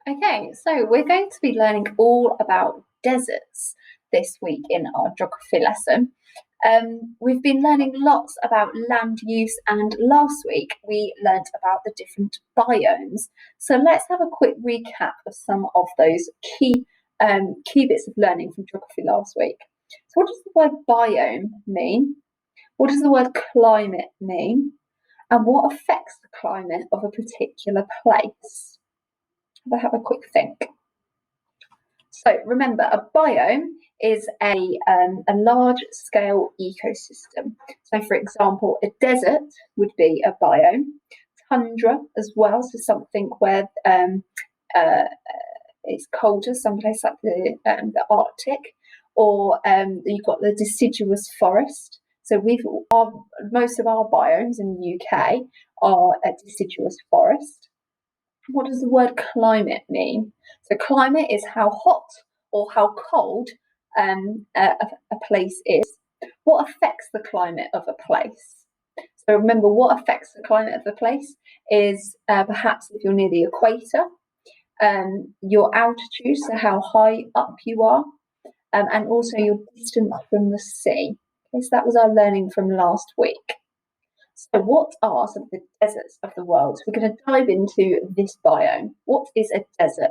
Okay, so we're going to be learning all about deserts this week in our geography lesson. We've been learning lots about land use, and last week we learnt about the different biomes. So let's have a quick recap of some of those key bits of learning from geography last week. So, what does the word biome mean? What does the word climate mean? And what affects the climate of a particular place? Have a quick think. So remember, a biome is a large scale ecosystem. So for example, a desert would be a biome, tundra as well, so something where it's colder, someplace like the Arctic, or you've got the deciduous forest. So most of our biomes in the UK are a deciduous forest. What does the word climate mean? So climate is how hot or how cold a place is. What affects the climate of a place? So remember, what affects the climate of a place is perhaps if you're near the equator, your altitude, so how high up you are, and also your distance from the sea. Okay, so that was our learning from last week. So what are some of the deserts of the world? We're going to dive into this biome. What is a desert?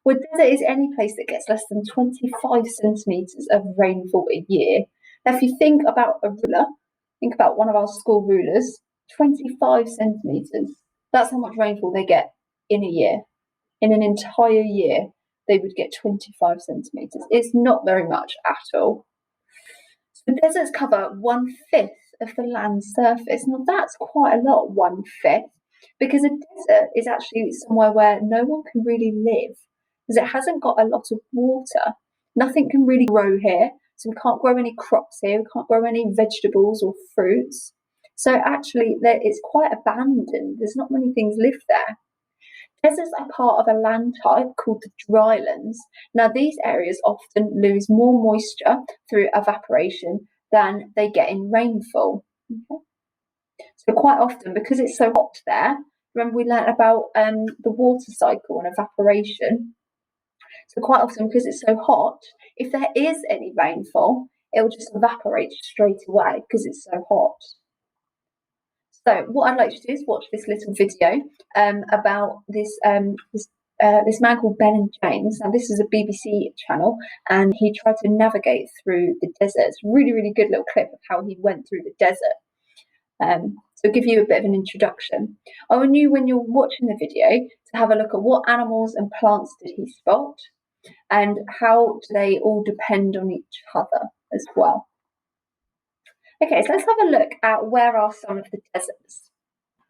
Well, a desert is any place that gets less than 25 centimetres of rainfall a year. Now, if you think about a ruler, think about one of our school rulers, 25 centimetres. That's how much rainfall they get in a year. In an entire year, they would get 25 centimetres. It's not very much at all. So deserts cover 1/5 of the land surface. Now that's quite a lot, 1/5, because a desert is actually somewhere where no one can really live because it hasn't got a lot of water. Nothing can really grow here, so we can't grow any crops here, we can't grow any vegetables or fruits. So actually, it's quite abandoned. There's not many things live there. Deserts are part of a land type called the drylands. Now, these areas often lose more moisture through evaporation than they get in rainfall. Okay. So quite often, because it's so hot there, remember we learnt about the water cycle and evaporation. So quite often, because it's so hot, if there is any rainfall, it will just evaporate straight away because it's so hot. So what I'd like to do is watch this little video about this man called Ben and James. Now this is a BBC channel, and he tried to navigate through the desert. It's a really, really good little clip of how he went through the desert. So give you a bit of an introduction. I want you, when you're watching the video, to have a look at what animals and plants did he spot, and how do they all depend on each other as well. Okay, so let's have a look at where are some of the deserts.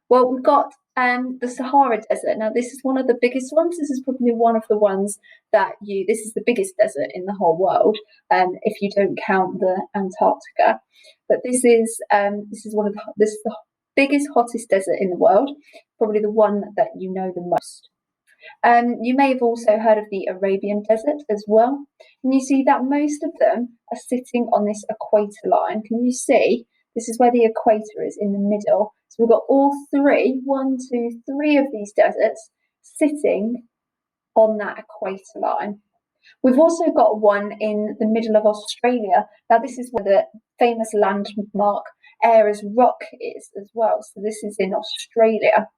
Well, we've got the Sahara Desert. Now, this is one of the biggest ones. This is probably one of the ones this is the biggest desert in the whole world, if you don't count the Antarctica. But this is the biggest, hottest desert in the world, probably the one that you know the most. You may have also heard of the Arabian Desert as well. And you see that most of them are sitting on this equator line. Can you see? This is where the equator is, in the middle. So we've got all three, 1, 2, 3 of these deserts sitting on that equator line. We've also got one in the middle of Australia. Now this is where the famous landmark Ayers Rock is as well. So this is in Australia.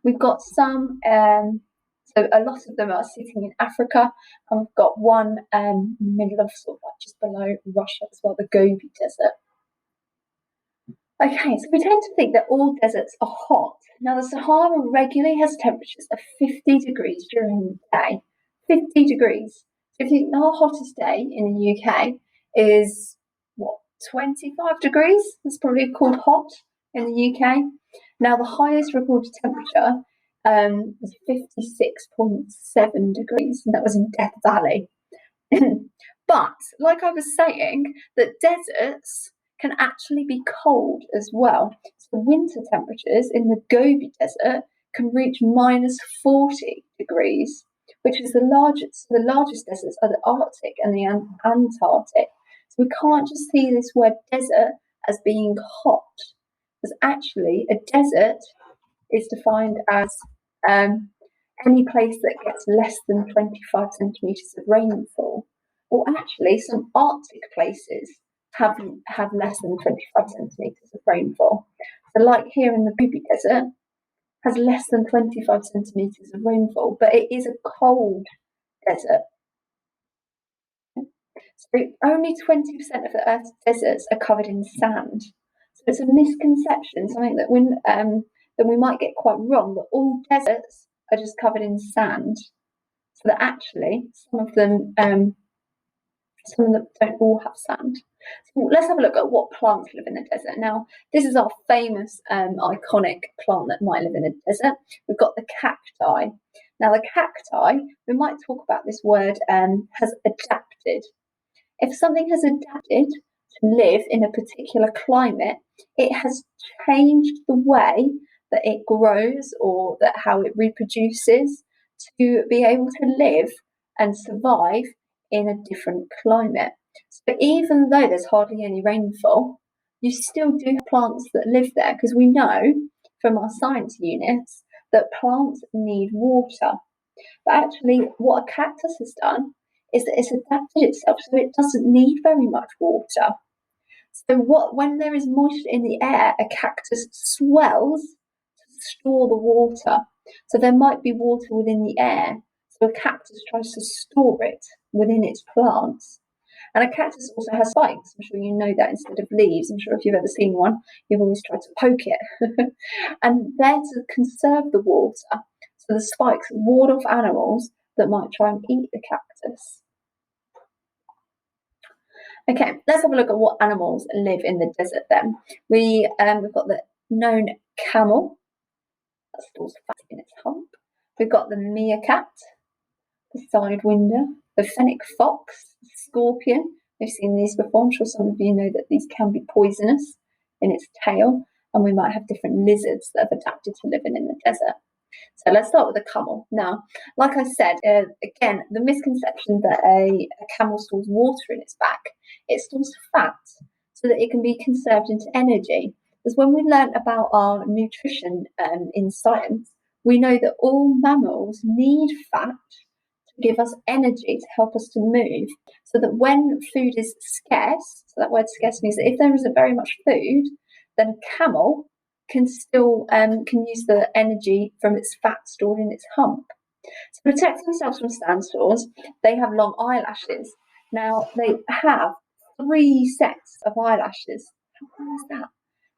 We've got some, so a lot of them are sitting in Africa, and we've got one in the middle of sort of like just below Russia as well, the Gobi Desert. Okay, so we tend to think that all deserts are hot. Now, the Sahara regularly has temperatures of 50 degrees during the day. 50 degrees. So if you think our hottest day in the UK is, 25 degrees? That's probably called hot in the UK. Now, the highest recorded temperature was 56.7 degrees, and that was in Death Valley. But, like I was saying, that deserts can actually be cold as well. So winter temperatures in the Gobi Desert can reach -40 degrees, which is the largest. The largest deserts are the Arctic and the Antarctic. So we can't just see this word desert as being hot, because actually a desert is defined as any place that gets less than 25 centimetres of rainfall. Well, actually, some Arctic places have less than 25 centimetres of rainfall. So, like here in the Gobi Desert, has less than 25 centimetres of rainfall, but it is a cold desert. So only 20% of the Earth's deserts are covered in sand. So it's a misconception, something that we might get quite wrong, that all deserts are just covered in sand. So that actually some of them don't all have sand. So let's have a look at what plants live in the desert. Now, this is our famous iconic plant that might live in a desert. We've got the cacti. Now, the cacti, we might talk about this word, has adapted. If something has adapted to live in a particular climate, it has changed the way that it grows or that how it reproduces to be able to live and survive in a different climate. So even though there's hardly any rainfall, you still do have plants that live there, because we know from our science units that plants need water. But actually, what a cactus has done is that it's adapted itself so it doesn't need very much water. So when there is moisture in the air, a cactus swells to store the water. So there might be water within the air. So a cactus tries to store it within its plants. And a cactus also has spikes. I'm sure you know that, instead of leaves. I'm sure if you've ever seen one, you've always tried to poke it. And they're to conserve the water. So the spikes ward off animals that might try and eat the cactus. Okay, let's have a look at what animals live in the desert then. We've got the known camel, that stores fat in its hump. We've got the meerkat, the sidewinder, the fennec fox, the scorpion. We've seen these before. I'm sure some of you know that these can be poisonous in its tail, and we might have different lizards that have adapted to living in the desert. So let's start with the camel. Now, like I said, again, the misconception that a camel stores water in its back, it stores fat so that it can be conserved into energy. Because when we learn about our nutrition in science, we know that all mammals need fat to give us energy, to help us to move, so that when food is scarce, so that word scarce means that if there isn't very much food, then a camel can still can use the energy from its fat stored in its hump. To protect themselves from sandstorms, they have long eyelashes. Now, they have 3 sets of eyelashes. How cool is that?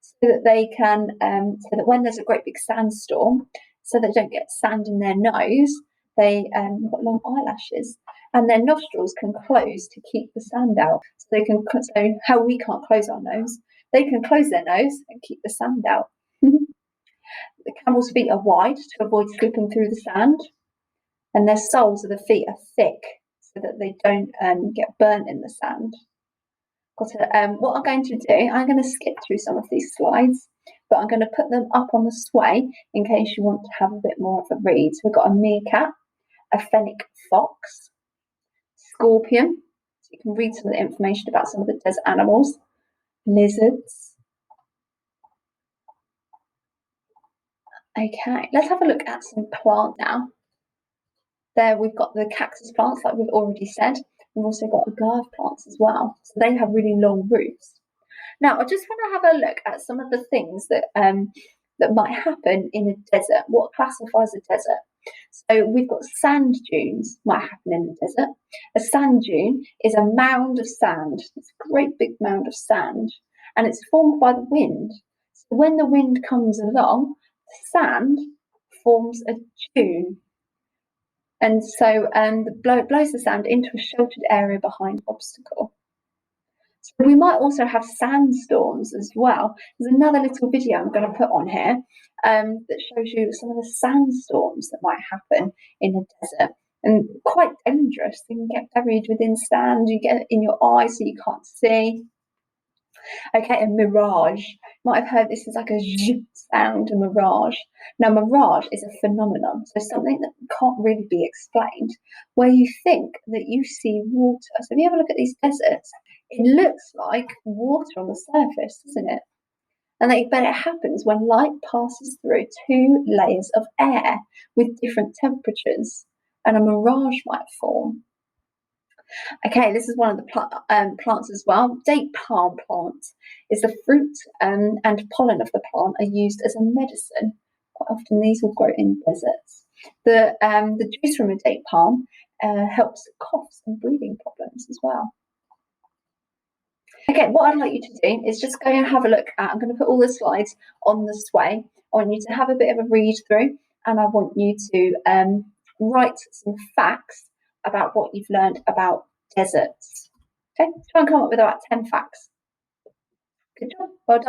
So that they can, so that when there's a great big sandstorm, so they don't get sand in their nose, they got long eyelashes, and their nostrils can close to keep the sand out. So they can, so how we can't close our nose, they can close their nose and keep the sand out. The camel's feet are wide to avoid slipping through the sand, and their soles of the feet are thick so that they don't get burnt in the sand. What I'm going to do, I'm going to skip through some of these slides, but I'm going to put them up on the sway in case you want to have a bit more of a read. So we've got a meerkat, a fennec fox, scorpion, so you can read some of the information about some of the desert animals, lizards. Okay, let's have a look at some plant now. There we've got the cactus plants, like we've already said. We've also got agave plants as well. So they have really long roots. Now, I just want to have a look at some of the things that that might happen in a desert. What classifies a desert? So we've got sand dunes might happen in the desert. A sand dune is a mound of sand. It's a great big mound of sand, and it's formed by the wind. So when the wind comes along, the sand forms a dune. And so blows the sand into a sheltered area behind an obstacle. So we might also have sandstorms as well. There's another little video I'm going to put on here that shows you some of the sandstorms that might happen in a desert. And quite dangerous. You can get buried within sand, you get it in your eyes so you can't see. Okay, a mirage. You might have heard this is like a zh sound, a mirage. Now, mirage is a phenomenon, so something that can't really be explained, where you think that you see water. So if you have a look at these deserts, it looks like water on the surface, doesn't it? But it happens when light passes through two layers of air with different temperatures, and a mirage might form. Okay, this is one of the plants as well. Date palm plant is the fruit and pollen of the plant are used as a medicine. Quite often these will grow in deserts. The juice from a date palm helps coughs and breathing problems as well. Okay, what I'd like you to do is just go and have a look at, I'm going to put all the slides on the sway. I want you to have a bit of a read through, and I want you to write some facts about what you've learned about deserts. Okay, try and come up with about 10 facts. Good job.